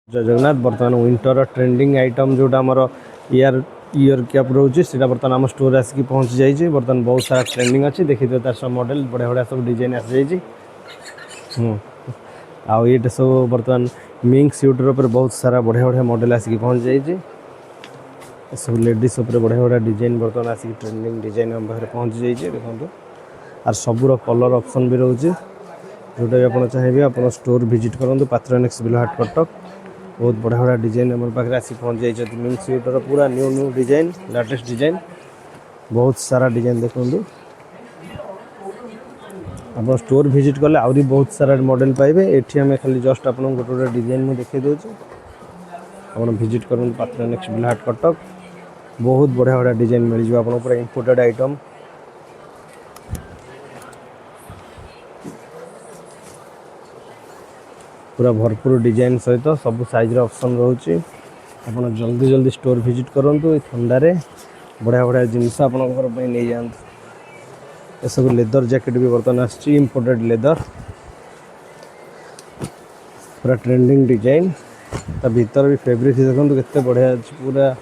जय जगन्नाथ बर्तमान winter trending item जोटा आमर इयर कैप रोचे से बर्तमान आम स्टोर आसिक पहुँची जाइए। बर्तमान बहुत सारा ट्रेंडिंग अच्छी देखिए तार सब मॉडल बढ़िया बढ़िया सब डिजाइन आसी जाइए। आउ ये सब बर्तमान मिंग स्यूटर पर बहुत सारा बढ़िया बढ़िया मॉडल आसिक पहुँची जाइए। सब लेडीज उपर बढ़िया बढ़िया डिजाइन बर्तमान आसिक ट्रेंडिंग डिजाइन आम पाखे पहुँची जाइए। देखो आर सबूर कलर ऑप्शन भी रोचे जोटा भी आप चाहिए आप स्टोर विजिट करूँ पात्रनेक्स बिलहाट कटक। बहुत बढ़िया बढ़िया डिजाइन आम पाखे आसिक पहुँच जाइए। मिंग स्यूटर पूरा new new design latest design बहुत सारा डिजाइन देखूँ आप स्टोर विजिट कले आहरी बहुत सारा मॉडल पाइबे। एठी हमें खाली जस्ट आप गोटे गोटे डिजाइन मुझे देखा दूसरी आप विजिट करूँ पात्रनेक्स बिलहाट कटक। बहुत बढ़िया बढ़िया डिजाइन मिल जाए आप पूरा इम्पोर्टेड आइटम पूरा भरपूर डिजाइन सहित सब साइज ऑप्शन रोचे। आप जल्दी जल्दी स्टोर विजिट करूँ थंडारे बढ़िया बढ़िया जिनस आप नहीं जातु। ये सब लेदर जैकेट भी बर्तमान आसी इम्पोर्टेड लेदर पूरा ट्रेंडिंग डिजाइन ता भीतर भी फैब्रिक देखो केते बढ़िया अच्छी पूरा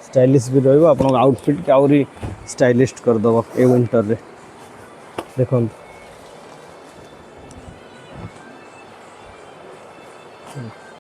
स्टाइलिश भी रहा। आप आउटफिट के आहरी स्टाइलिश करदेव ए विंटर रे देखो।